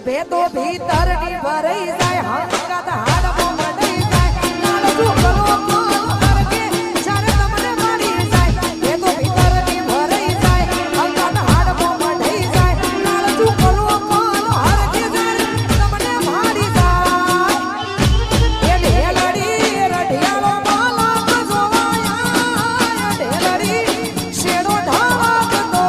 ભેદો ભીતર ની ભરાઈ જાય હંગત હાડમો મંડાઈ જાય નાળજુ કરો કોલ હરકે જ્યારે તમને મારી જાય ભેદો ભીતર ની ભરાઈ જાય હંગત હાડમો મંડાઈ જાય નાળજુ કરો કોલ હરકે જ્યારે તમને મારી જાય એ ઢેલડી રઢિયાળો માલા જોવાયા ઢેલડી શેડો ઢાળતો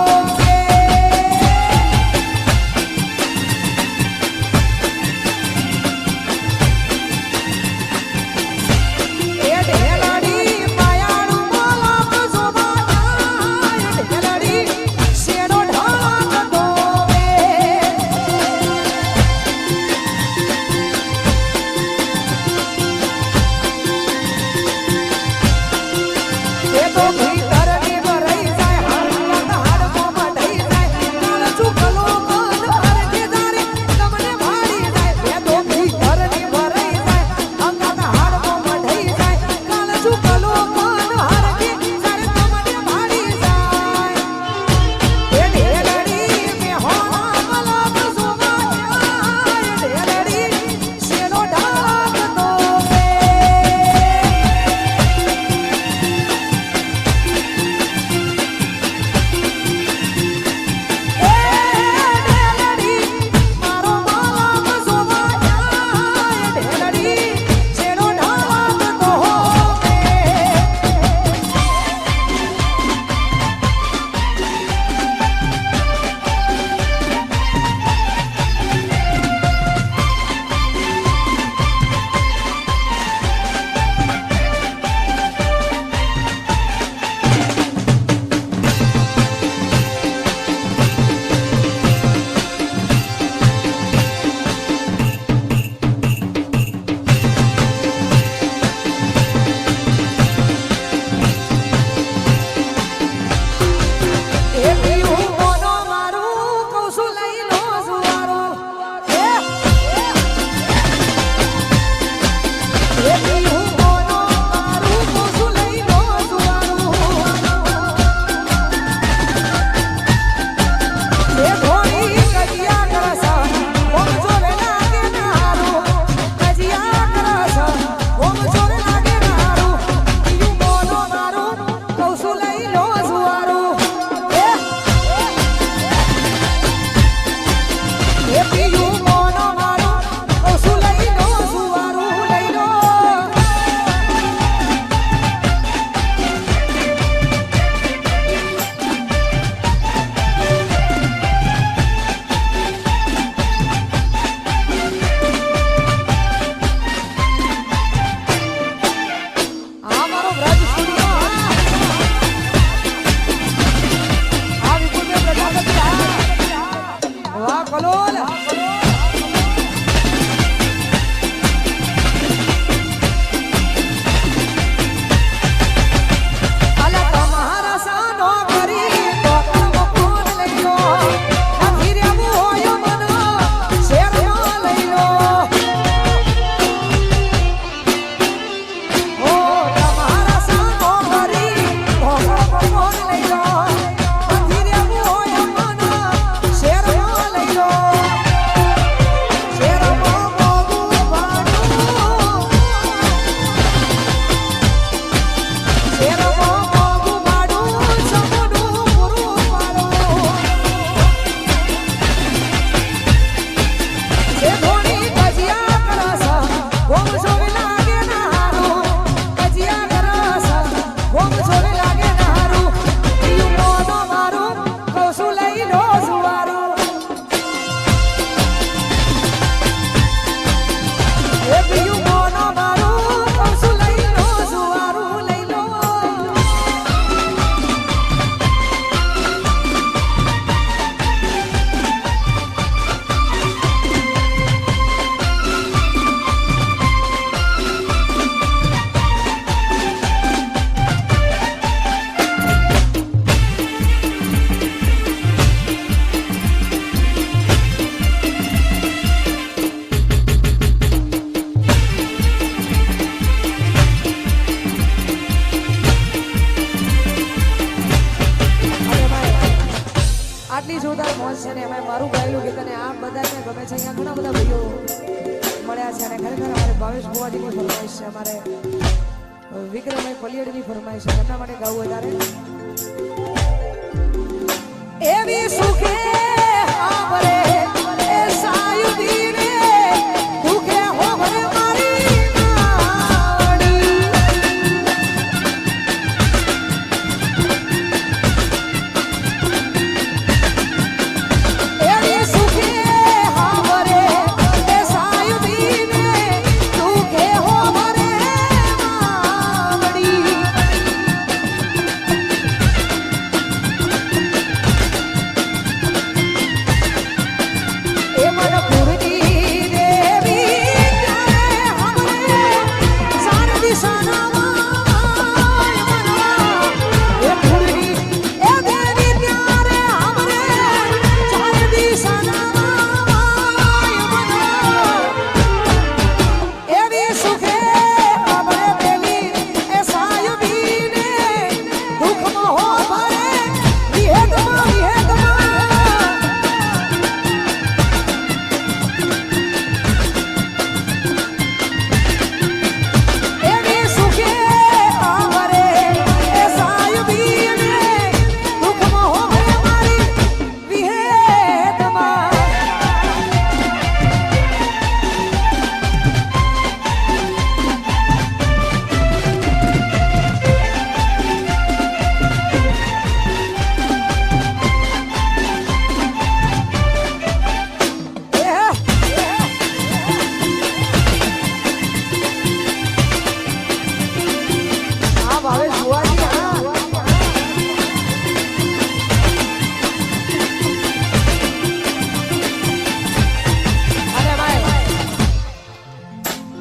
બધાને ગમે છે અહીંયા ઘણા બધા ભાઈઓ મળ્યા છે અને ખરેખર અમારે ભાવેશ ભુવાજીની ફરમાઈશ છે અમારે વિક્રમભાઈ પલિયડની ફરમાઈશ છે એમના માટે ગાવું વધારે એવી સુખે આવરે એ સાયુદીને દુખે હોવરે મારી નાવડી એવી સુખે આવરે એ સાયુદીને દુખે હોવરે માવડી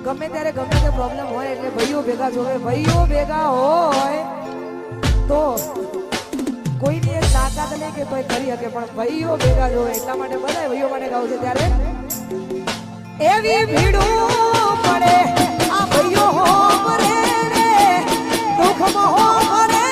ગમે ત્યારે ગમે તે પ્રોબ્લેમ હોય એટલે ભાઈઓ ભેગા જોવે ભાઈઓ ભેગા હોય તો કોઈની એક તાકાત નહીં કે કોઈ કરી શકે પણ ભાઈઓ ભેગા જોવે એટલા માટે બધા ભાઈઓ માટે ગાવું છે ત્યારે એવી ભીડું પડે આ ભાઈઓ હો મરે રે દુઃખમાં હો મરે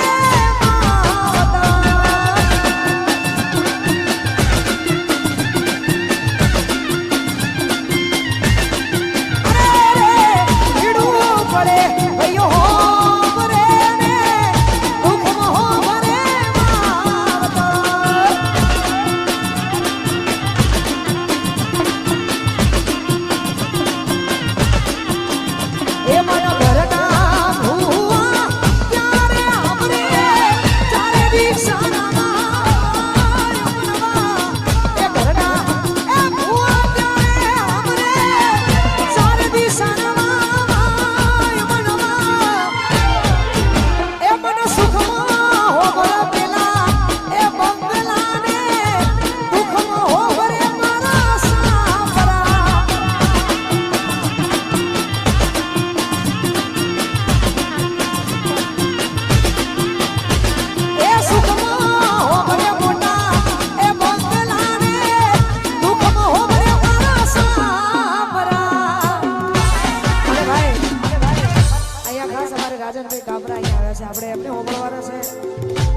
આપણે એમને હોમળવાના છે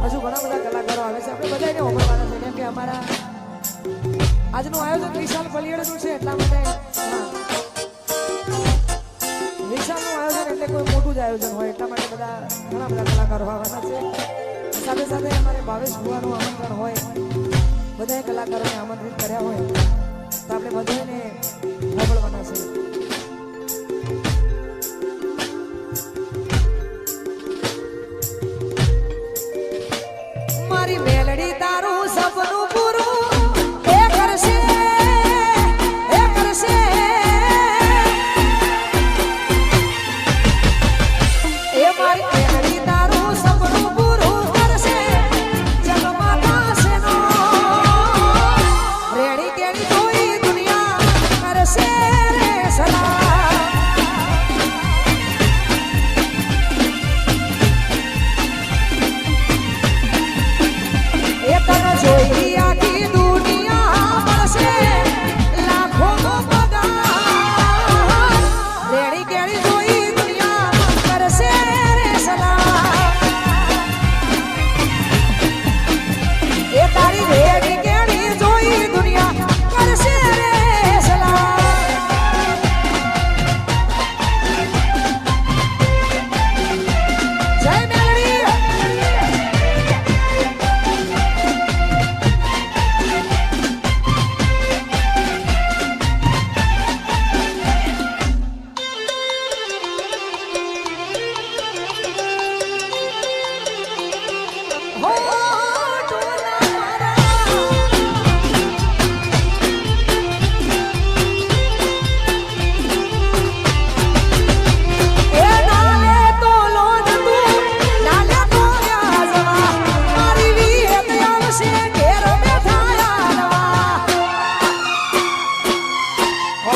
હજુ ઘણા બધા કલાકારો આવે છે આપણે બધાને હોમળવાના છે કેમ કે અમારા આજનું આયોજન વિશાલ પલિયડનું છે એટલા માટે વિશાલનું આયોજન એટલે કોઈ મોટું જ આયોજન હોય એટલા માટે બધા ઘણા બધા કલાકારો આવવાના છે સાથે સાથે અમારે ભાવેશ ભુવાનું આમંત્રણ હોય બધાએ કલાકારોને આમંત્રિત કર્યા હોય તો આપણે બધાને હોમળવાના છે મારી મેલડી તારું સપનું પૂરું એ કરશે એ મારી મેલડી તારું સપનું પૂરું કરશે જગમાં થશે નો રેડી કેડી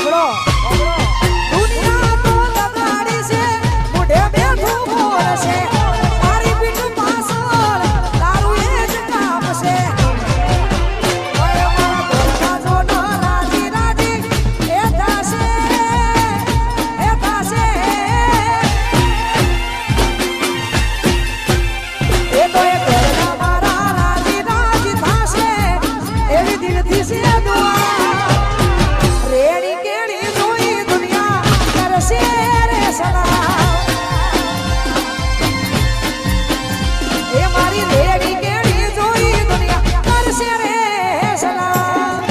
ઓગળો દુનિયા તો લગાડી છે મોઢે બેઠું બોલશે તારી પીઠ પાછળ તારું એ જ કામ છે ઓય મારા ઘરના જોડો રાજી રાજી એ થાશે એ થાશે એ તો એ ઘરના મારા રાજી રાજી થાશે એવી દિલથી છે દુઆ રેડી કેડી જોઈ દુનિયા કરશે રે સલામ એ મારી રેડી કેડી જોઈ દુનિયા કરશે રે સલામ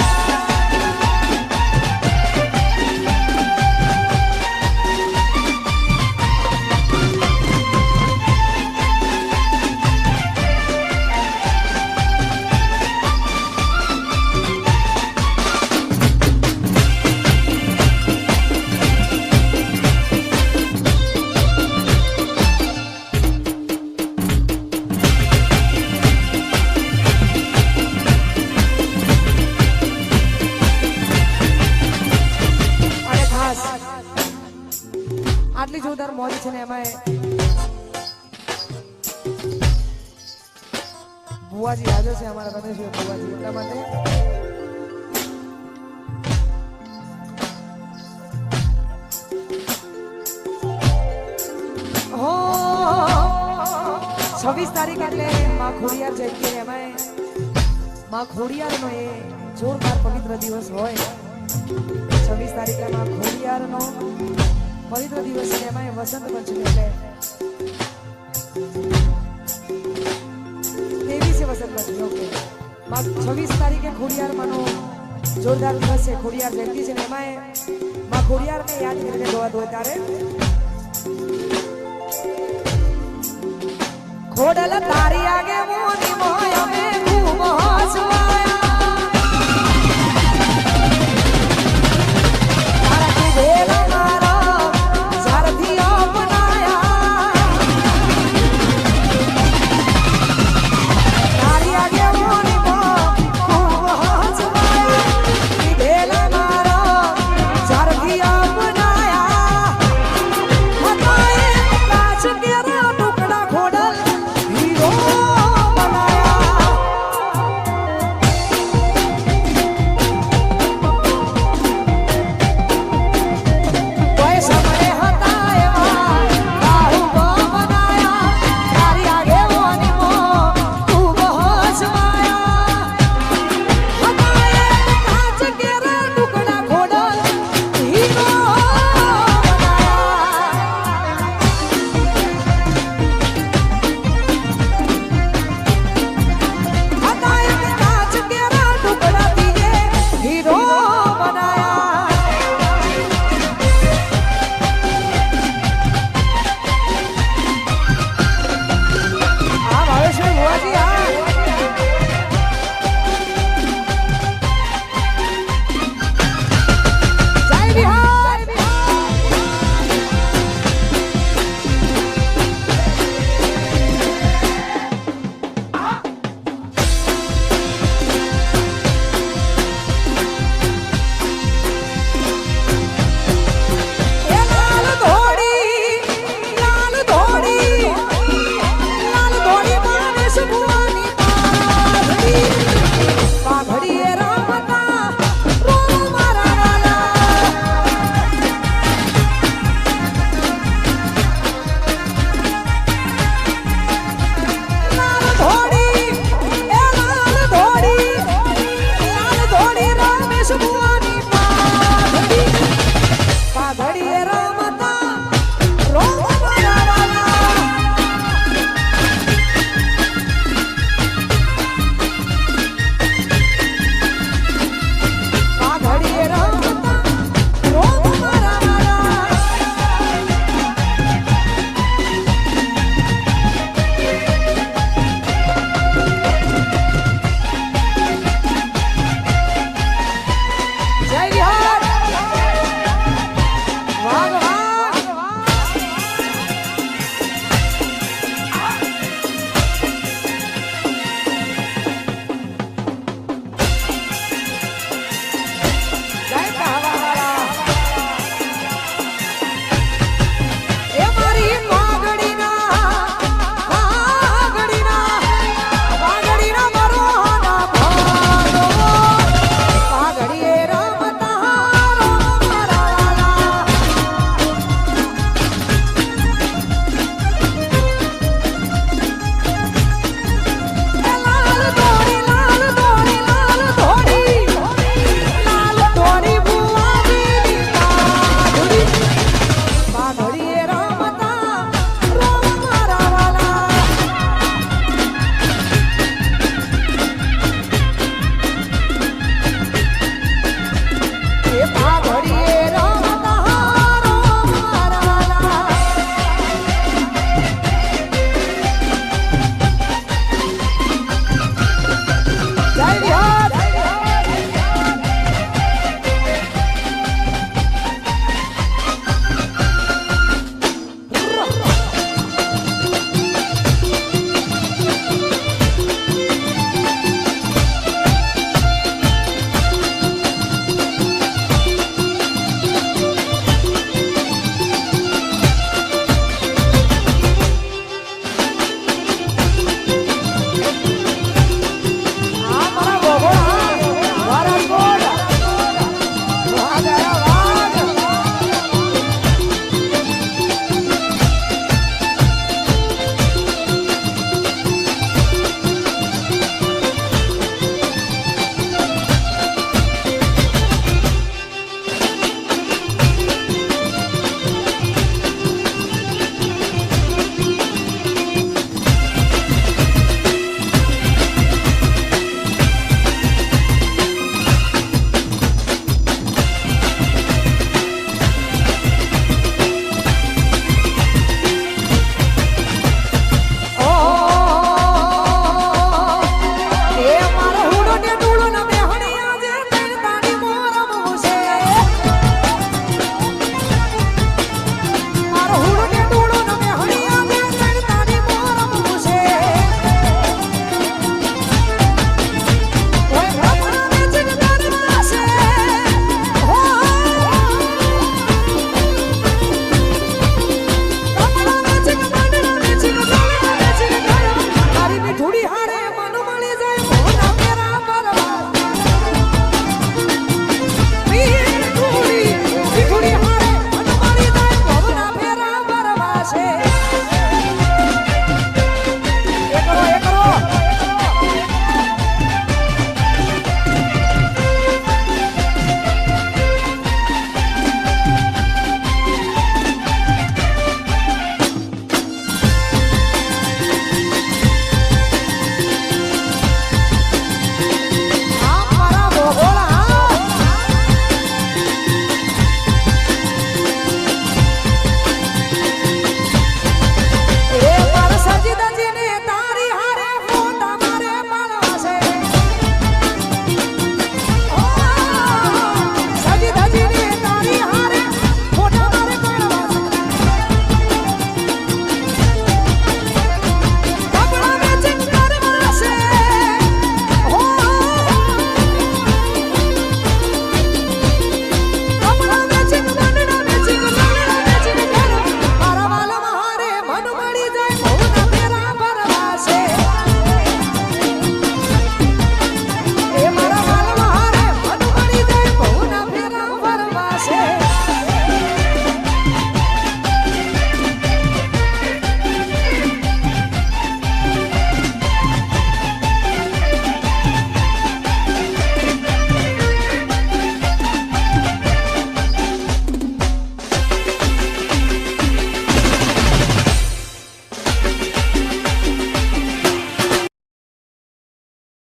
અને ખાસ આટલી જોરદાર મોજ છે ને એમાં બુવાજી હાજર છે અમારા રમેશ બુવાજી એટલા માટે હો 26 તારીખ એટલે માં ખોડિયાર જયંતિ એમાં માં ખોડિયારનો એ જોરદાર પવિત્ર દિવસ હોય 26 તારીખે માં ખોડિયારનો પવિત્ર દિવસ છે એમાં વસંત પંચમી એટલે 23 વસંત પંચમી ઓકે માં 26 તારીખે ખોડિયાર માનો જોરદાર દિવસ છે ખોડિયાર જયંતિ છે એમાં માં ખોડિયારને યાદ કરીને દોવા દો ત્યારે ખોડલ તારી આગે મોની મોય અમે ખૂબ હસવા